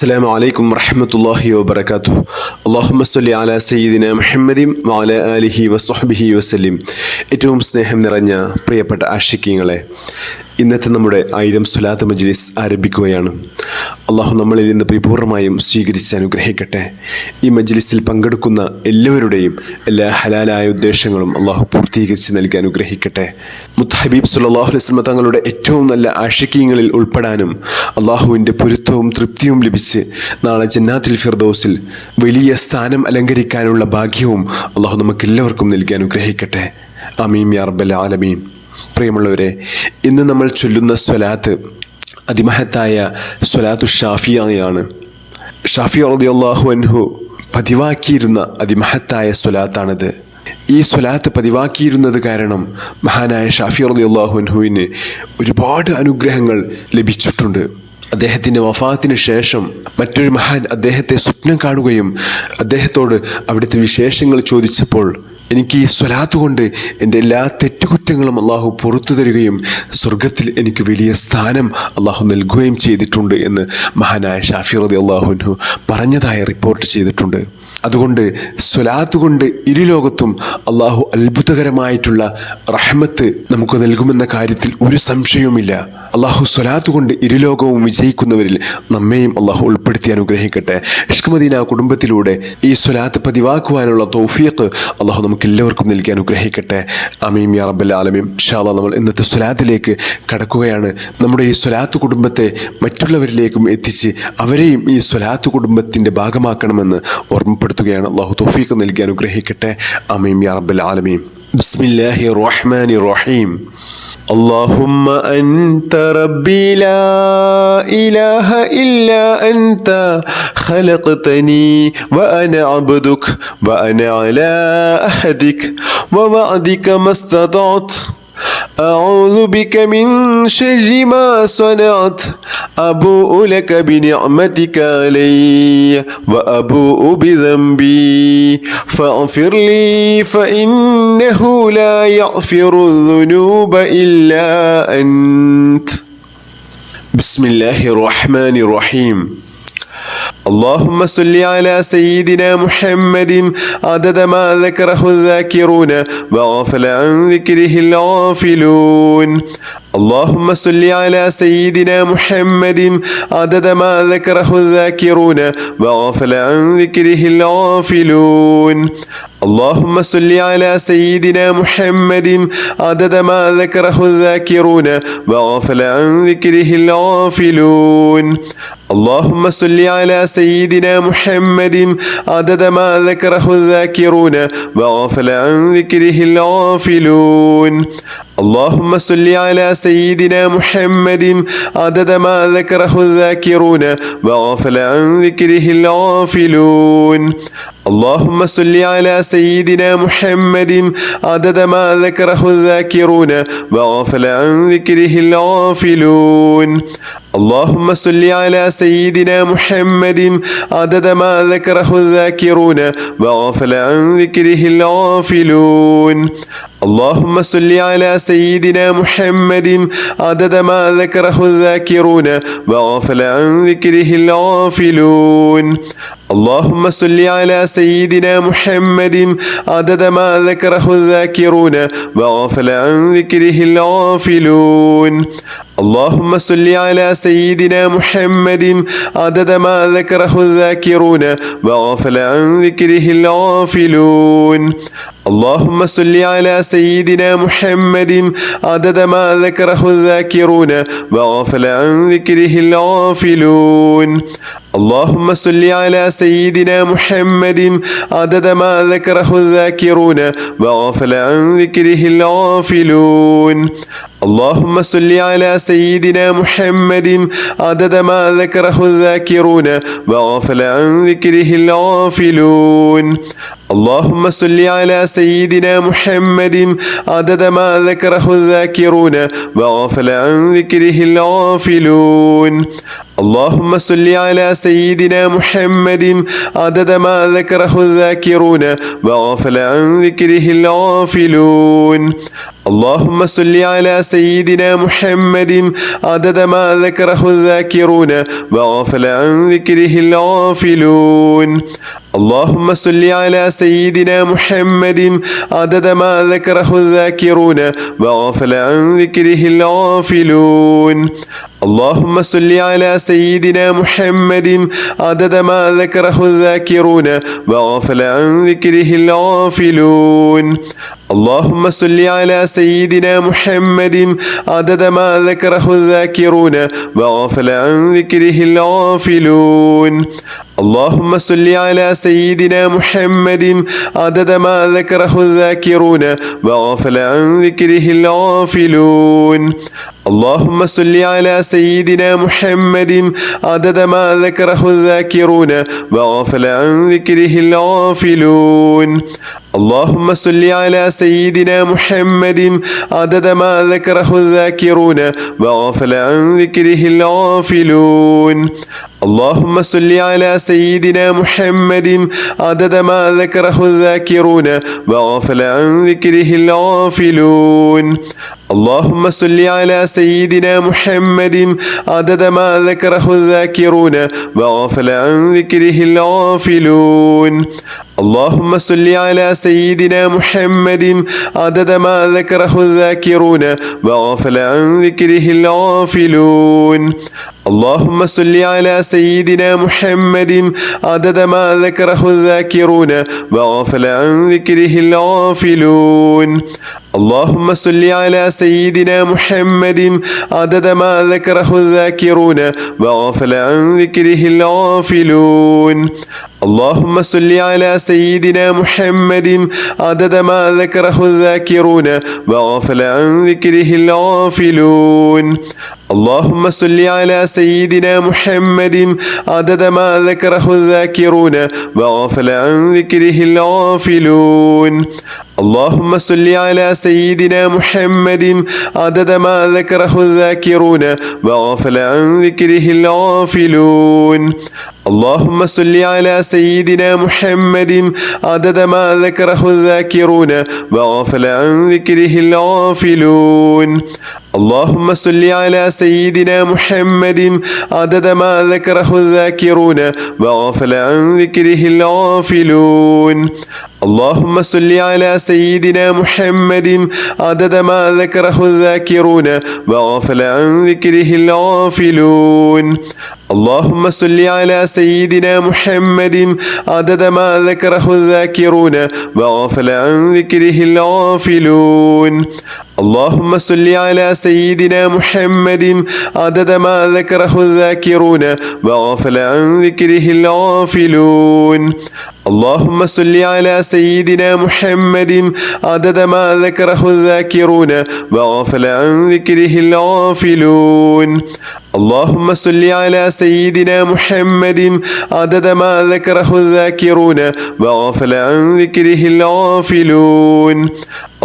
السلام عليكم ورحمة الله وبركاته. اللهم صل على سيدنا محمد وعلى آله وصحبه وسلم. ഏറ്റവും സ്നേഹം നിറഞ്ഞ പ്രിയപ്പെട്ട ആശിക്കീങ്ങളെ, ഇന്നത്തെ നമ്മുടെ 1000 സ്വലാത്ത് മജ്ലിസ് ആരംഭിക്കുകയാണ്. അള്ളാഹു നമ്മളിൽ നിന്ന് പരിപൂർണമായും സ്വീകരിച്ച് അനുഗ്രഹിക്കട്ടെ. ഈ മജ്ലിസിൽ പങ്കെടുക്കുന്ന എല്ലാവരുടെയും എല്ലാ ഹലാലായ ഉദ്ദേശങ്ങളും അള്ളാഹു പൂർത്തീകരിച്ച് നൽകി അനുഗ്രഹിക്കട്ടെ. മുത്തഹബീബ് സല്ലല്ലാഹു അലൈഹി വസല്ലം തങ്ങളുടെ ഏറ്റവും നല്ല ആശിക്കീങ്ങളിൽ ഉൾപ്പെടാനും അള്ളാഹുവിൻ്റെ പൊരുത്തവും തൃപ്തിയും ലഭിച്ച് നാളെ ജന്നാത്തുൽ ഫിർദൗസിൽ വലിയ സ്ഥാനം അലങ്കരിക്കാനുള്ള ഭാഗ്യവും അള്ളാഹു നമുക്കെല്ലാവർക്കും നൽകി അനുഗ്രഹിക്കട്ടെ. ആമീൻ യാ റബ്ബൽ ആലമീൻ. പ്രിയമുള്ളവരെ, ഇന്ന് നമ്മൾ ചൊല്ലുന്ന സ്വലാത്ത് അതിമഹത്തായ സ്വലാത്തു ഷാഫിയാണ്. ഷാഫി റളിയല്ലാഹു അൻഹു പതിവാക്കിയിരുന്ന അതിമഹത്തായ സ്വലാത്താണിത്. ഈ സ്വലാത്ത് പതിവാക്കിയിരുന്നത് കാരണം മഹാനായ ഷാഫി റളിയല്ലാഹു അൻഹുവിന് ഒരുപാട് അനുഗ്രഹങ്ങൾ ലഭിച്ചിട്ടുണ്ട്. അദ്ദേഹത്തിൻ്റെ വഫാത്തിന് ശേഷം മറ്റൊരു മഹാൻ അദ്ദേഹത്തെ സ്വപ്നം കാണുകയും അദ്ദേഹത്തോട് അവിടുത്തെ വിശേഷങ്ങൾ ചോദിച്ചപ്പോൾ, എനിക്ക് ഈ സ്വലാത്ത് കൊണ്ട് എൻ്റെ എല്ലാ തെറ്റുകുറ്റങ്ങളും അള്ളാഹു പുറത്തു തരികയും സ്വർഗത്തിൽ എനിക്ക് വലിയ സ്ഥാനം അള്ളാഹു നൽകുകയും ചെയ്തിട്ടുണ്ട് എന്ന് മഹാനായ ഷാഫി റളിയല്ലാഹു അൻഹു പറഞ്ഞതായി റിപ്പോർട്ട് ചെയ്തിട്ടുണ്ട്. അതുകൊണ്ട് സ്വലാത്ത് കൊണ്ട് ഇരുലോകത്തും അള്ളാഹു അത്ഭുതകരമായിട്ടുള്ള റഹ്മത്ത് നമുക്ക് നൽകുമെന്ന കാര്യത്തിൽ ഒരു സംശയവുമില്ല. അള്ളാഹു സ്വലാത്ത് കൊണ്ട് ഇരുലോകവും വിജയിക്കുന്നവരിൽ നമ്മെയും അള്ളാഹു ഉൾപ്പെടുത്തി അനുഗ്രഹിക്കട്ടെ. ഇഷ്ക് മദീന കുടുംബത്തിലൂടെ ഈ സ്വലാത്ത് പതിവാക്കുവാനുള്ള തൗഫീഖ് അള്ളാഹു നമുക്ക് എല്ലാവർക്കും നൽകി അനുഗ്രഹിക്കട്ടെ. ആമീൻ യാ റബ്ബൽ ആലമീൻ. ഇൻഷാ അല്ലാഹ് നമ്മൾ ഇന്നത്തെ സ്വലാത്തിലേക്ക് കടക്കുകയാണ്. നമ്മുടെ ഈ സ്വലാത്ത് കുടുംബത്തെ മറ്റുള്ളവരിലേക്കും എത്തിച്ച് അവരെയും ഈ സ്വലാത്ത് കുടുംബത്തിൻ്റെ ഭാഗമാക്കണമെന്ന് ഓർമ്മപ്പെടുത്തുകയാണ്. അള്ളാഹു തൗഫീഖ് നൽകി അനുഗ്രഹിക്കട്ടെ. ആമീൻ യാ റബ്ബൽ ആലമീൻ. ബിസ്മില്ലാഹിർ റഹ്മാനിർ റഹീം. اللهم أنت ربي لا إله إلا أنت خلقتني وأنا عبدك وأنا على عهدك ووعدك ما استطعت أعوذ بك من شر ما صنعت أبوء لك بنعمتك علي وأبوء بذنبي فاغفر لي فإنه لا يغفر الذنوب إلا أنت. بسم الله الرحمن الرحيم. اللهم صل على سيدنا محمد عدد ما ذكره الذاكرون وغفل عن ذكره الغافلون. اللهم صل على سيدنا محمد عدد ما ذكره الذاكرون وغفل عن ذكره الغافلون. اللهم صل على سيدنا محمد عدد ما ذكره الذاكرون وغفل عن ذكره الغافلون. اللهم صل على سيدنا محمد عدد ما ذكره الذاكرون وغفل عن ذكره الغافلون. اللهم صل على سيدنا محمد عدد ما ذكره الذاكرون وغفل عن ذكره الغافلون. اللهم صل على سيدنا محمد عدد ما ذكره الذاكرون وغفل عن ذكره الغافلون. اللهم صل على سيدنا محمد عدد ما ذكره الذاكرون وغفل عن ذكره الغافلون. اللهم صل على سيدنا محمد عدد ما ذكره الذاكرون وغفل عن ذكره الغافلون. اللهم صل على سيدنا محمد عدد ما ذكره الذاكرون وغفل عن ذكره الغافلون. اللهم صل على سيدنا محمد عدد ما ذكره الذاكرون وغفل عن ذكره الغافلون. اللهم صل على سيدنا محمد عدد ما ذكره الذاكرون وغفل عن ذكره الغافلون. اللهم صل على سيدنا محمد عدد ما ذكره الذاكرون وغفل عن ذكره الغافلون. اللهم صل على سيدنا محمد عدد ما ذكره الذاكرون وغفل عن ذكره الغافلون. اللهم صل على سيدنا محمد عدد ما ذكره الذاكرون وغفل عن ذكره الغافلون. اللهم صل على سيدنا محمد عدد ما ذكره الذاكرون وغفل عن ذكره الغافلون. اللهم صل على سيدنا محمد عدد ما ذكره الذاكرون وغفل عن ذكره الغافلون. اللهم صل على سيدنا محمد عدد ما ذكره الذاكرون وغفل عن ذكره الغافلون. اللهم صل على سيدنا محمد عدد ما ذكره الذاكرون وغفل عن ذكره الغافلون. اللهم صل على سيدنا محمد عدد ما ذكره الذاكرون وغفل عن ذكره الغافلون. اللهم صل على سيدنا محمد عدد ما ذكره الذاكرون وغفل عن ذكره الغافلون. اللهم صل على سيدنا محمد عدد ما ذكره الذاكرون وغفل عن ذكره الغافلون. اللهم صل على سيدنا محمد عدد ما ذكره الذاكرون وغفل عن ذكره الغافلون. اللهم صل على سيدنا محمد عدد ما ذكره الذاكرون وغفل عن ذكره الغافلون. اللهم صل على سيدنا محمد عدد ما ذكره الذاكرون وغفل عن ذكره الغافلون. اللهم صل على سيدنا محمد عدد ما ذكره الذاكرون وغفل عن ذكره الغافلون. اللهم صل على سيدنا محمد عدد ما ذكره الذاكرون وغفل عن ذكره الغافلون. اللهم صل على سيدنا محمد عدد ما ذكره الذاكرون وغفل عن ذكره الغافلون. اللهم صل على سيدنا محمد عدد ما ذكره الذاكرون وغفل عن ذكره الغافلون. اللهم صل على سيدنا محمد عدد ما ذكره الذاكرون وغفل عن ذكره الغافلون. اللهم صل على سيدنا محمد عدد ما ذكره الذاكرون وغفل عن ذكره الغافلون. اللهم صل على سيدنا محمد عدد ما ذكره الذاكرون وغفل عن ذكره الغافلون. اللهم صل على سيدنا محمد عدد ما ذكره الذاكرون وغفل عن ذكره الغافلون. اللهم صل على سيدنا محمد عدد ما ذكره الذاكرون وغفل عن ذكره الغافلون. اللهم صل على سيدنا محمد عدد ما ذكره الذاكرون وغفل عن ذكره الغافلون. اللهم صل على سيدنا محمد عدد ما ذكره الذاكرون وغفل عن ذكره الغافلون. اللهم صل على سيدنا محمد عدد ما ذكره الذاكرون وغفل عن ذكره الغافلون. اللهم صل على سيدنا محمد عدد ما ذكره الذاكرون وغفل عن ذكره الغافلون.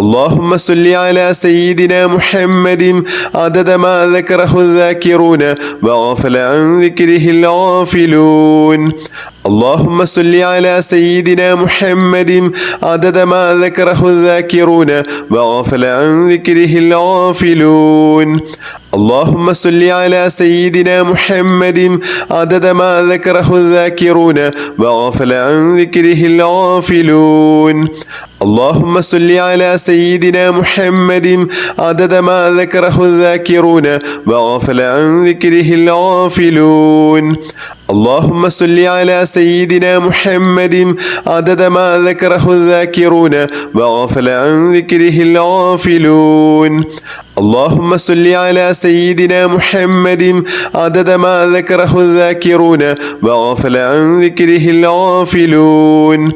اللهم صل على سيدنا محمد عدد ما ذكره الذاكرون وغفل عن ذكره الغافلون. اللهم صل على سيدنا محمد عدد ما ذكره الذاكرون وغفل عن ذكره الغافلون. اللهم صل على سيدنا محمد عدد ما ذكره الذاكرون وغفل عن ذكره الغافلون. اللهم صل على سيدنا محمد عدد ما ذكره الذاكرون وغفل عن ذكره الغافلون. اللهم صل على سيدنا محمد عدد ما ذكره الذاكرون وغفل عن ذكره الغافلون. اللهم صل على سيدنا محمد عدد ما ذكره الذاكرون وغفل عن ذكره الغافلون.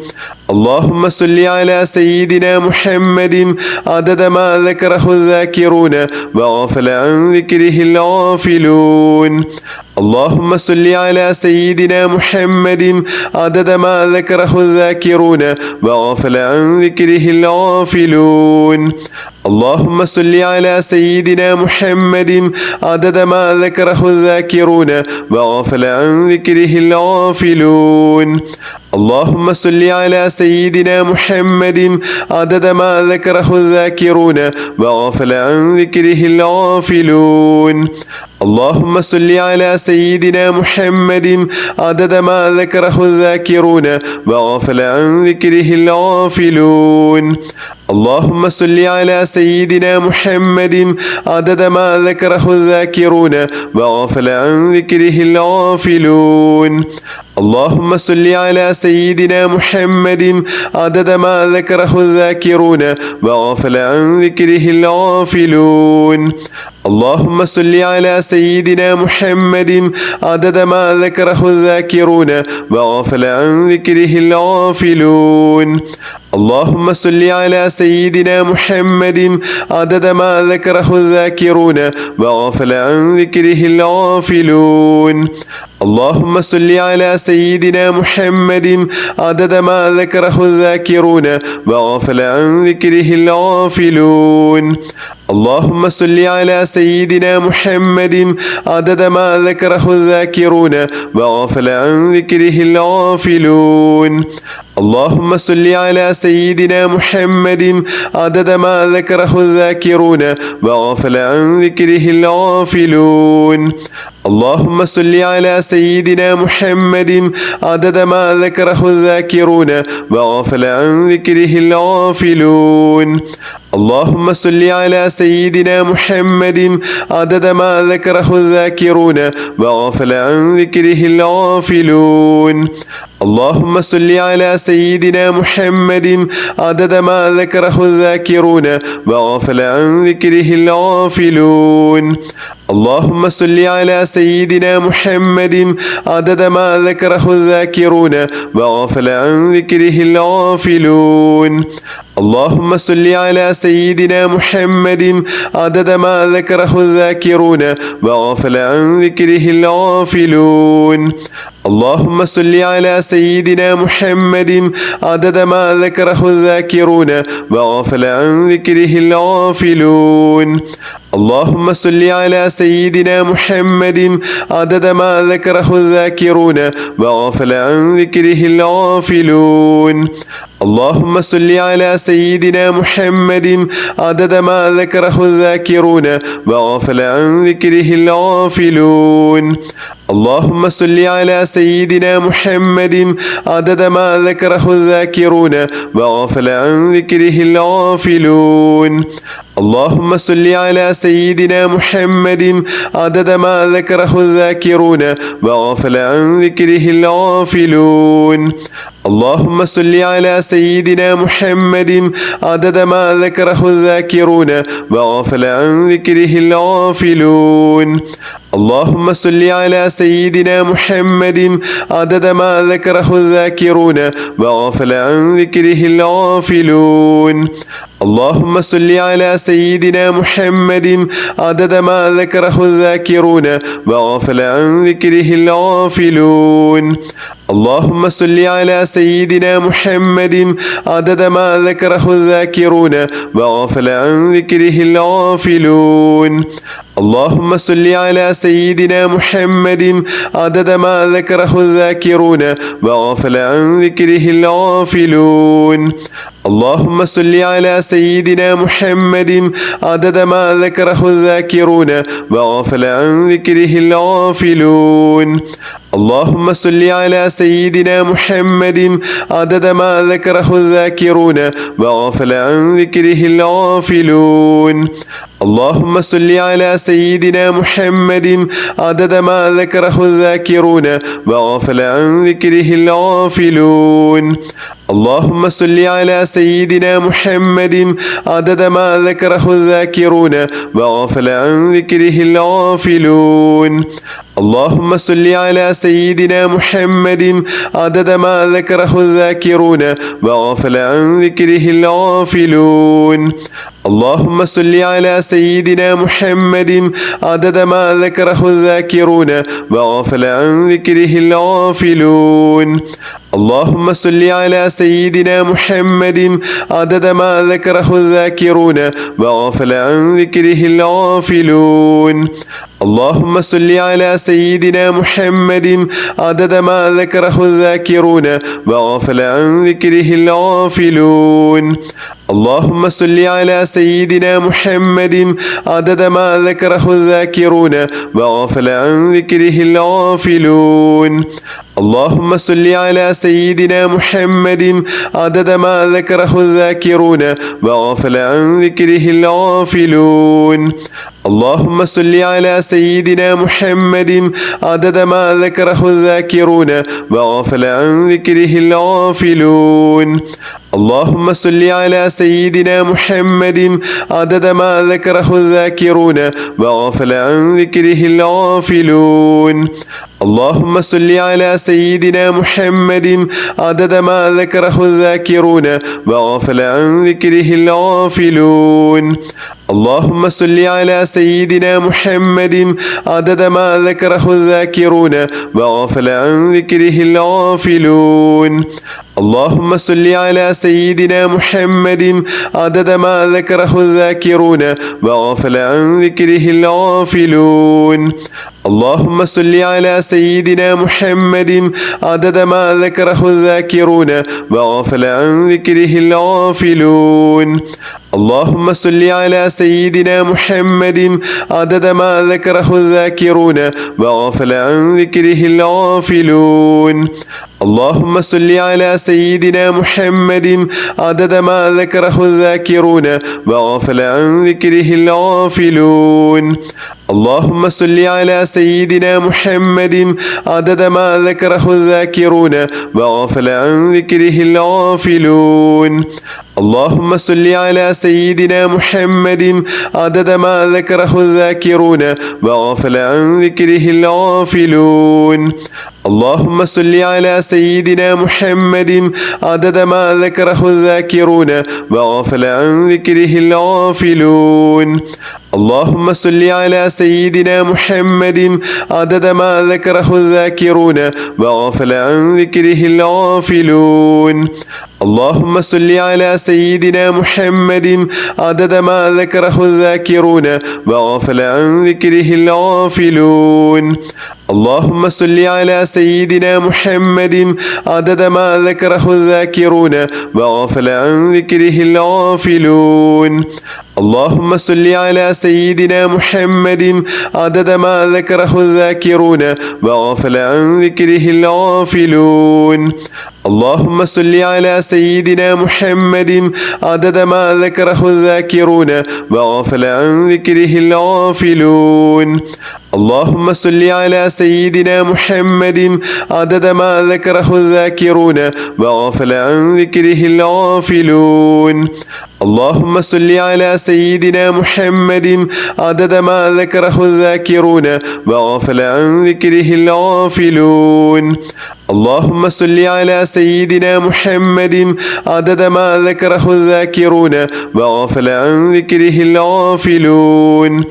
اللهم صل على سيدنا محمد عدد ما ذكره الذاكرون وغفل عن ذكره الغافلون. اللهم صل على سيدنا محمد عدد ما ذكره الذاكرون وغفل عن ذكره الغافلون. اللهم صل على سيدنا محمد عدد ما ذكره الذاكرون وغفل عن ذكره الغافلون. اللهم صل على سيدنا محمد عدد ما ذكره الذاكرون وغفل عن ذكره الغافلون. اللهم صل على سيدنا محمد عدد ما ذكره الذاكرون وغفل عن ذكره الغافلون. اللهم صل على سيدنا محمد عدد ما ذكره الذاكرون وغفل عن ذكره الغافلون. اللهم صل على سيدنا محمد عدد ما ذكره الذاكرون وغفل عن ذكره الغافلون. اللهم صل على سيدنا محمد عدد ما ذكره الذاكرون وغفل عن ذكره الغافلون. اللهم صل على سيدنا محمد عدد ما ذكره الذاكرون وغفل عن ذكره الغافلون. اللهم صل على سيدنا محمد عدد ما ذكره الذاكرون وغفل عن ذكره الغافلون. اللهم صل على سيدنا محمد عدد ما ذكره الذاكرون وغفل عن ذكره الغافلون. اللهم صل على سيدنا محمد عدد ما ذكره الذاكرون وغفل عن ذكره الغافلون. اللهم صل على سيدنا محمد عدد ما ذكره الذاكرون وغفل عن ذكره الغافلون. اللهم صل على سيدنا محمد عدد ما ذكره الذاكرون وغفل عن ذكره الغافلون. اللهم صل على سيدنا محمد عدد ما ذكره الذاكرون وغفل عن ذكره الغافلون. اللهم صل على سيدنا محمد عدد ما ذكره الذاكرون وغفل عن ذكره الغافلون. اللهم صل على سيدنا محمد عدد ما ذكره الذاكرون وغفل عن ذكره الغافلون. اللهم صل على سيدنا محمد عدد ما ذكره الذاكرون وغفل عن ذكره الغافلون. اللهم صل على سيدنا محمد عدد ما ذكره الذاكرون وغفل عن ذكره الغافلون. اللهم صل على سيدنا محمد عدد ما ذكره الذاكرون وغفل عن ذكره الغافلون. اللهم صل على سيدنا محمد عدد ما ذكره الذاكرون وغفل عن ذكره الغافلون. اللهم صل على سيدنا محمد عدد ما ذكره الذاكرون وغفل عن ذكره الغافلون. اللهم صل على سيدنا محمد عدد ما ذكره الذاكرون وغفل عن ذكره الغافلون. اللهم صل على سيدنا محمد عدد ما ذكره الذاكرون وغفل عن ذكره الغافلون. اللهم صل على سيدنا محمد عدد ما ذكره الذاكرون وغفل عن ذكره الغافلون. اللهم صل على سيدنا محمد عدد ما ذكره الذاكرون وغفل عن ذكره الغافلون. اللهم صل على سيدنا محمد عدد ما ذكره الذاكرون وغفل عن ذكره الغافلون. اللهم صل على سيدنا محمد عدد ما ذكره الذاكرون وغفل عن ذكره الغافلون. اللهم صل على سيدنا محمد عدد ما ذكره الذاكرون وغفل عن ذكره الغافلون. اللهم صل على سيدنا محمد عدد ما ذكره الذاكرون وغفل عن ذكره الغافلون. اللهم صل على سيدنا محمد عدد ما ذكره الذاكرون وغفل عن ذكره الغافلون. اللهم صل على سيدنا محمد عدد ما ذكره الذاكرون وغفل عن ذكره الغافلون. اللهم صل على سيدنا محمد عدد ما ذكره الذاكرون وغفل عن ذكره الغافلون. اللهم صل على سيدنا محمد عدد ما ذكره الذاكرون وغفل عن ذكره الغافلون. اللهم صل على سيدنا محمد عدد ما ذكره الذاكرون وغفل عن ذكره الغافلون. اللهم صل على سيدنا محمد عدد ما ذكره الذاكرون وغفل عن ذكره الغافلون. اللهم صل على سيدنا محمد عدد ما ذكره الذاكرون وغفل عن ذكره الغافلون. اللهم صل على سيدنا محمد عدد ما ذكره الذاكرون وغفل عن ذكره الغافلون. اللهم صل على سيدنا محمد عدد ما ذكره الذاكرون وغفل عن ذكره الغافلون. اللهم صل على سيدنا محمد عدد ما ذكره الذاكرون وغفل عن ذكره الغافلون. اللهم صل على سيدنا محمد عدد ما ذكره الذاكرون وغفل عن ذكره الغافلون. اللهم صل على سيدنا محمد عدد ما ذكره الذاكرون وغفل عن ذكره الغافلون. اللهم صل على سيدنا محمد عدد ما ذكره الذاكرون وغفل عن ذكره الغافلون. اللهم صل على سيدنا محمد عدد ما ذكره الذاكرون وغفل عن ذكره الغافلون. اللهم صل على سيدنا محمد عدد ما ذكره الذاكرون وغفل عن ذكره الغافلون. اللهم صل على سيدنا محمد عدد ما ذكره الذاكرون وغفل عن ذكره الغافلون. اللهم صل على سيدنا محمد عدد ما ذكره الذاكرون وغفل عن ذكره الغافلون. اللهم صل على سيدنا محمد عدد ما ذكره الذاكرون وغفل عن ذكره الغافلون. اللهم صل على سيدنا محمد عدد ما ذكره الذاكرون وغفل عن ذكره الغافلون. اللهم صل على سيدنا محمد عدد ما ذكره الذاكرون وغفل عن ذكره الغافلون. اللهم صل على سيدنا محمد عدد ما ذكره الذاكرون وغفل عن ذكره الغافلون. اللهم صل على سيدنا محمد عدد ما ذكره الذاكرون وغفل عن ذكره الغافلون. اللهم صل على سيدنا محمد عدد ما ذكره الذاكرون وغفل عن ذكره الغافلون. اللهم صل على سيدنا محمد عدد ما ذكره الذاكرون وغفل عن ذكره الغافلون. اللهم صل على سيدنا محمد عدد ما ذكره الذاكرون وغفل عن ذكره الغافلون. اللهم صل على سيدنا محمد عدد ما ذكره الذاكرون وغفل عن ذكره الغافلون.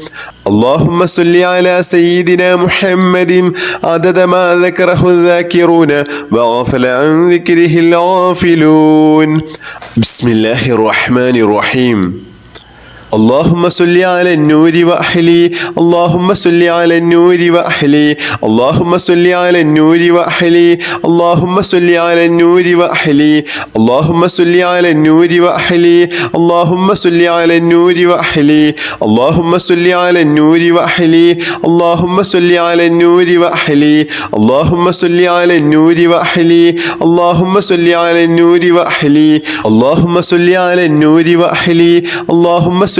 اللهم صل على سيدنا محمد عدد ما ذكره الذاكرون وغفل عن ذكره الغافلون. بسم الله الرحمن الرحيم. اللهم صل على النور وأحلي. اللهم صل على النور وأحلي. اللهم صل على النور وأحلي. اللهم صل على النور وأحلي. اللهم صل على النور وأحلي. اللهم صل على النور وأحلي. اللهم صل على النور وأحلي. اللهم صل على النور وأحلي. اللهم صل على النور وأحلي. اللهم صل على النور وأحلي. اللهم صل على النور وأحلي. اللهم صل